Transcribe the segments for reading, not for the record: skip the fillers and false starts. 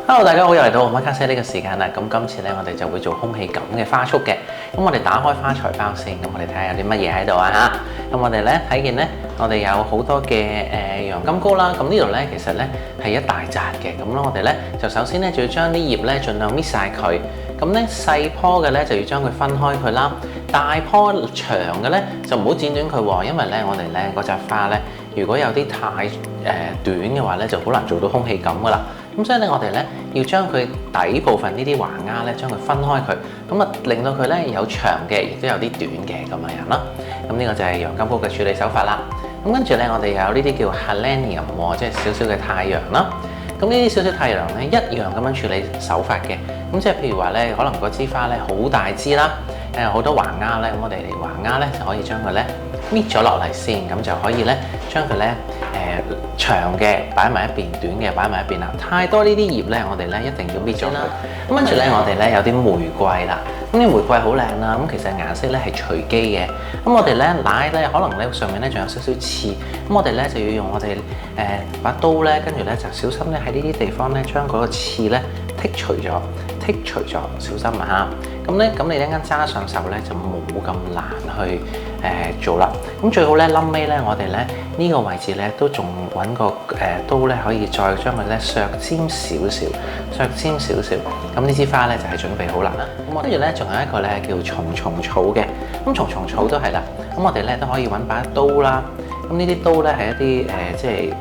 Hello，大家好，又嚟到我馬卡西呢個時間啦。咁今次咧，我哋就會做空氣感嘅花束嘅。咁我哋打開花材包先，咁我哋睇下有啲乜嘢喺度啊嚇。咁我哋咧睇見咧，我哋有好多嘅洋甘菊啦。咁呢度咧其實咧係一大紮嘅。咁我哋咧就首先咧就要將啲葉咧盡量搣晒佢。咁咧細棵嘅咧就要將佢分開佢啦。大棵長嘅咧就唔好剪短佢喎，因為咧我哋咧嗰紮花咧，如果有啲太短嘅話咧，就好難做到空氣感噶啦。咁所以咧，我哋咧要將佢底部分呢啲橫丫咧，將佢分開佢，咁啊令到佢咧有長嘅，亦都有啲短嘅咁樣啦。咁呢個就係洋甘菊嘅處理手法啦。咁跟住咧，我哋有呢啲叫 Helenium 喎，即係少少嘅太陽啦。咁呢啲少少太陽咧，一樣咁樣處理手法嘅。咁即係譬如話咧，可能嗰支花咧好大支啦，好多橫丫咧，咁我哋嚟橫丫咧就可以將佢咧搣咗落嚟先，咁就可以咧將佢咧長嘅擺埋一邊，短嘅擺埋一邊啦。太多呢啲葉咧，我哋咧一定要搣咗佢。咁跟住咧，我哋咧有啲玫瑰啦。咁啲玫瑰好靚啦。咁其實顏色咧係隨機嘅。咁我哋咧奶咧可能咧上面咧仲有少少刺。咁我哋咧就要用我哋把刀咧，跟住咧就小心咧喺呢啲地方咧將嗰個刺咧剔除咗，小心啊嚇！咁你一陣間揸上手咧就冇咁難去做啦。咁最好咧臨尾咧，我哋咧呢個位置咧都仲揾個刀咧可以再將佢咧削尖少少。咁呢支花咧就係準備好啦。咁跟住咧仲有一個咧叫蟲草嘅。咁蟲草都係啦。咁我哋咧都可以揾把刀啦。咁呢啲刀咧係一啲即係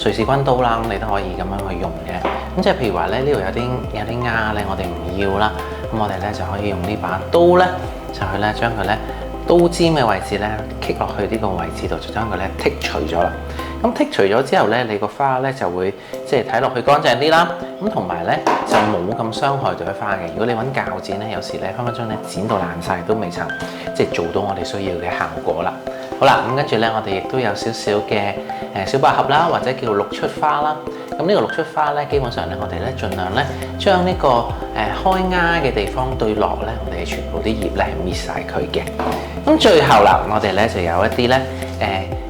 瑞士軍刀啦，咁你都可以咁樣去用嘅。咁即係譬如話咧，呢度有啲丫咧，我哋唔要啦。咁我哋咧就可以用呢把刀咧，就去咧將佢咧刀尖嘅位置咧棘落去呢個位置度，就將佢咧剔除咗啦。咁剔除咗之後咧，你個花咧就會即係睇落去乾淨啲啦。咁同埋咧就冇咁傷害到啲花嘅。如果你揾鉸剪咧，有時咧分分鐘咧剪到爛晒都未曾即係做到我哋需要嘅效果啦。好啦，咁跟住咧，我哋亦都有少少嘅小百合啦，或者叫綠出花啦。咁呢個綠出花咧，基本上咧，我哋咧盡量咧將呢個開丫嘅地方對落咧，我哋全部啲葉咧係搣晒佢嘅。咁最後啦，我哋咧就有一啲咧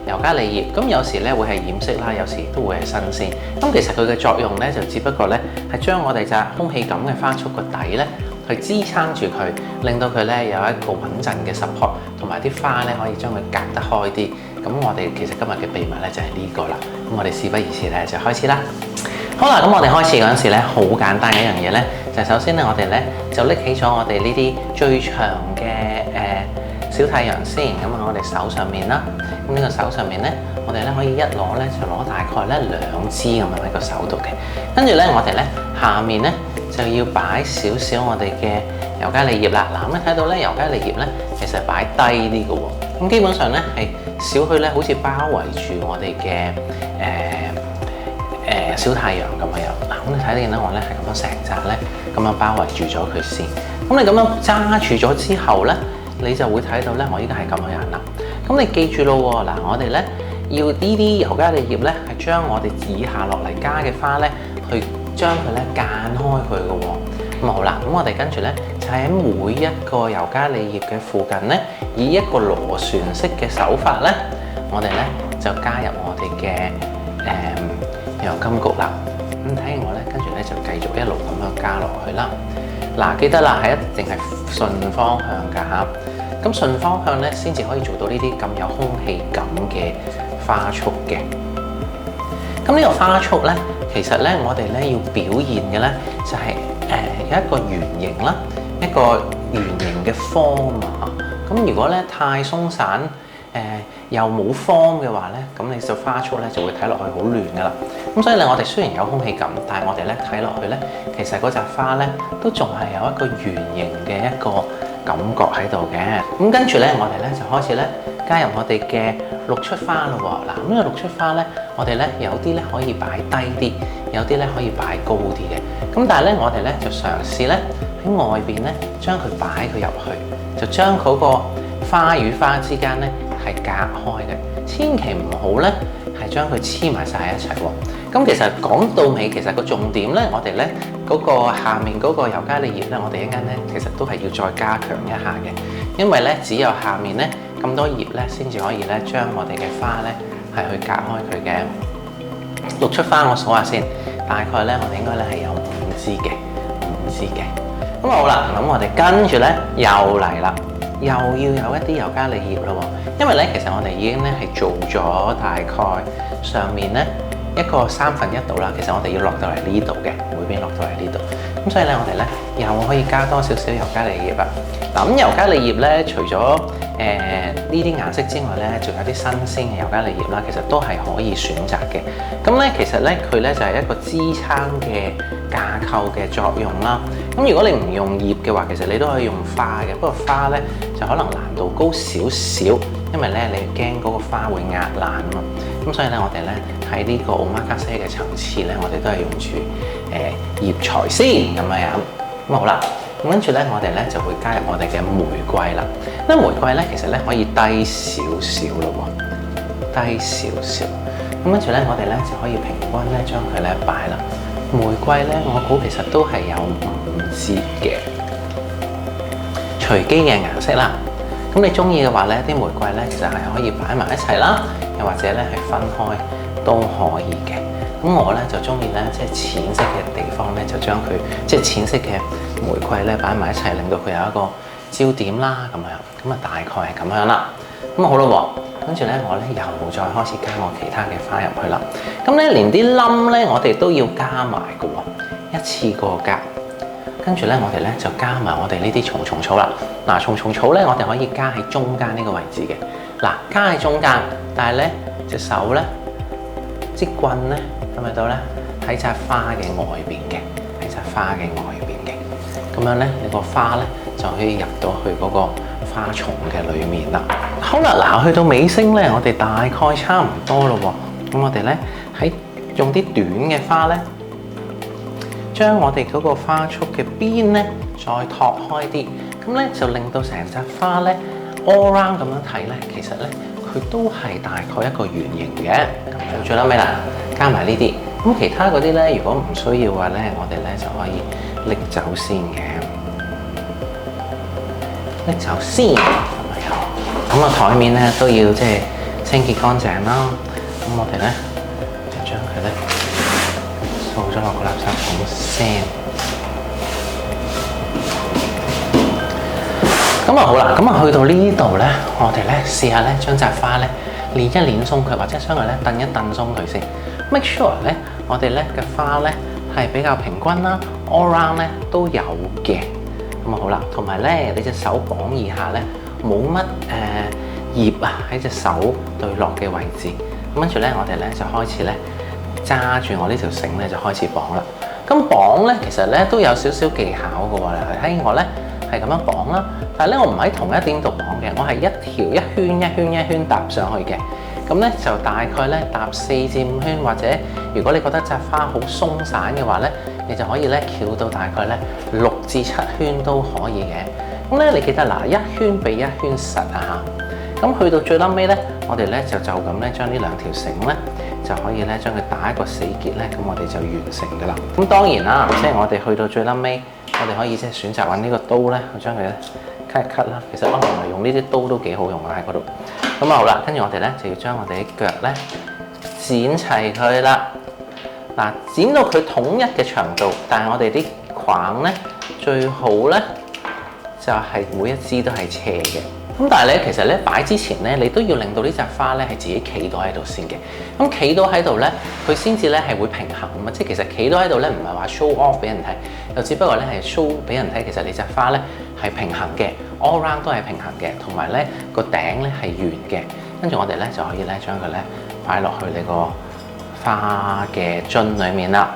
尤加利葉。咁有時咧會係染色啦，有時都會係新鮮。咁其實佢嘅作用咧，就只不過咧係將我哋紮空氣感嘅花束個底咧，去支撐住佢，令到佢咧有一個穩陣嘅 support， 同埋啲花咧可以將佢隔得開啲。咁我哋其實今日嘅秘密咧就係呢個啦。咁我哋事不宜遲咧就開始啦。好啦，咁我哋開始嗰陣時咧，好簡單嘅一樣嘢咧，就係首先咧我哋咧就拎起咗我哋呢啲最長嘅小太陽先。咁喺我哋手上面啦。咁呢個手上面咧，我哋咧可以一攞咧就攞大概咧2支咁樣喺個手度嘅。跟住咧我哋咧下面咧就要擺少少我哋嘅尤加利葉啦。嗱，咁你睇到咧尤加利葉咧其實擺低啲嘅喎。咁基本上咧係少去咧好似包圍住我哋嘅小太陽咁樣。嗱，咁你睇見咧我咧係咁樣成紮咧咁樣包圍住咗佢先。咁你咁樣揸住咗之後咧，你就會睇到咧我依家係咁樣啦。咁你記住咯喎，嗱，我哋咧要呢啲尤加利葉咧係將我哋以下落嚟加嘅花咧去將佢咧間開佢嘅喎。咁好啦，咁我哋跟住咧就喺每一個尤加利葉嘅附近咧，以一個螺旋式嘅手法咧，我哋咧就加入我哋嘅洋甘菊啦。咁睇見我咧，跟住咧就繼續一路咁樣加落去啦。嗱，記得啦，係一定係順方向㗎嚇。咁順方向咧，先至可以做到呢啲咁有空氣感嘅花束嘅。咁呢個花束咧，其實咧我哋咧要表現嘅咧就係有一個圓形啦，一個圓形嘅 form 啊。咁如果咧太鬆散又冇 form 嘅話咧，咁你就花束咧就會睇落去好亂噶啦。咁所以咧我哋雖然有空氣感，但係我哋咧睇落去咧，其實嗰扎花咧都仲係有一個圓形嘅一個感覺喺度嘅。咁跟住咧，我哋咧就開始咧加入我哋嘅綠出花咯喎。嗱，咁呢個綠出花咧，我哋咧有啲咧可以擺低啲，有啲咧可以擺高啲嘅。咁但係咧，我哋咧就嘗試咧喺外邊咧將佢擺佢入去，就將嗰個花與花之間咧係隔開嘅。千祈唔好咧係將佢黐埋晒一齊喎。咁其實講到尾，其實個重點咧，我哋咧嗰個下面嗰個尤加利葉咧，我哋一陣咧其實都係要再加強一下嘅，因為咧只有下面咧咁多葉咧，先至可以咧將我哋嘅花咧係去隔開佢嘅。6束花我數下先，大概咧我哋應該咧係有5支嘅，5支嘅。咁好啦，咁我哋跟住咧又嚟啦，又要有一啲尤加利葉咯喎。因為咧其實我哋已經咧係做咗大概上面咧一個1/3度啦。其實我哋要落到嚟呢度嘅，每邊落到嚟呢度。咁所以咧我哋咧又可以加多少少尤加利葉啊。嗱，咁尤加利葉咧除咗呢啲顏色之外咧，仲有啲新鮮嘅尤加利葉啦，其實都係可以選擇嘅。咁咧其實咧佢咧就係一個支撐嘅架構嘅作用啦。咁如果你唔用葉嘅話，其實你都可以用花嘅，不過花咧就可能難度高少少，因為咧你驚嗰個花會壓爛啊嘛。咁所以咧我哋咧喺呢個 omakase 嘅層次咧，我哋都係用住葉材先咁樣。咁好啦。咁跟住咧，我哋咧就會加入我哋嘅玫瑰啦。咁玫瑰咧，其實咧可以低少少咯喎，低少少。咁跟住咧，我哋咧就可以平均咧將佢咧擺啦。玫瑰咧，我估其實都係有5支嘅，隨機嘅顏色啦。咁你中意嘅話咧，啲玫瑰咧其實係可以擺埋一齊啦，又或者咧係分開都可以嘅。咁我咧就中意咧，即係淺色嘅地方咧，就將佢即係淺色嘅玫瑰咧擺埋一齊，令到佢有一個焦點啦咁樣。咁啊大概係咁樣啦。咁好咯喎，跟住咧我咧又再開始加我其他嘅花入去啦。咁咧連啲冧咧我哋都要加埋嘅喎，一次過加。跟住咧我哋咧就加埋我哋呢啲蟲蟲草啦。嗱，蟲蟲草咧我哋可以加喺中間呢個位置嘅。嗱，加喺中間，但係咧隻手咧支棍咧。咁咪到咧喺紮花嘅外邊嘅，喺紮花嘅外邊嘅，咁樣咧你個花咧就可以入到去嗰個花叢嘅裡面啦。好啦，嗱去到尾聲咧，我哋大概差唔多咯喎。咁我哋咧喺用啲短嘅花咧，將我哋嗰個花束嘅邊咧再托開啲，咁咧就令到成紮花咧 all round 咁樣睇咧，其實咧佢都係大概一個圓形嘅。咁到最後尾啦。加埋呢啲，咁其他嗰啲咧，如果唔需要嘅話咧，我哋咧就可以拎走先嘅，拎走先係咪啊？咁個台面咧都要即係清潔乾淨啦。咁我哋咧就將佢咧掃咗落個垃圾桶先。咁啊好啦，咁啊去到呢度咧，我哋咧試下咧將紮花咧攣一攣鬆佢，或者將佢咧蹬一蹬鬆佢先。Make sure 咧，我哋咧嘅花咧係比較平均啦 ，all round 咧都有嘅。咁啊好啦，同埋咧你隻手綁以下咧冇乜葉啊喺隻手對落嘅位置。咁跟住咧，我哋咧就開始咧揸住我呢條繩咧就開始綁啦。咁綁咧其實咧都有少少技巧嘅喎。睇我咧係咁樣綁啦，但係咧我唔喺同一點度綁嘅，我係一條一圈一圈一圈搭上去嘅。咁咧就大概咧搭4至5圈，或者如果你覺得紮花好鬆散嘅話咧，你就可以咧翹到大概咧6至7圈都可以嘅。咁咧你記得嗱，一圈比一圈實啊嚇。咁去到最撚尾咧，我哋咧就咁咧將呢2條繩咧就可以咧將佢打一個死結咧，咁我哋就完成㗎啦。咁當然啦，即係我哋去到最撚尾，我哋可以即係選擇揾呢個刀咧去將佢咧 cut 一 cut 啦。其實我原來用呢啲刀都幾好用啊喺嗰度。咁啊好啦，跟住我哋咧就要將我哋啲腳咧剪齊佢啦。嗱，剪到佢統一嘅長度，但係我哋啲框咧最好咧就係每一支都係斜嘅。咁但係咧，其實咧擺之前咧，你都要令到呢紮花咧係自己企到喺度先嘅。咁企到喺度咧，佢先至咧係會平衡啊嘛。即係其實企到喺度咧，唔係話 show off 俾人睇，就只不過咧係 show 俾人睇，其實你紮花咧係平衡嘅 ，all round 都係平衡嘅，同埋咧個頂咧係圓嘅。跟住我哋咧就可以咧將佢咧擺落去你個花嘅樽裡面啦。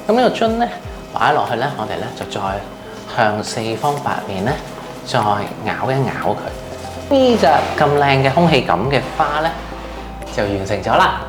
咁呢個樽咧擺落去咧，我哋咧就再向4方8面咧。再咬一咬佢，呢隻咁靚嘅空氣感嘅花咧就完成咗啦。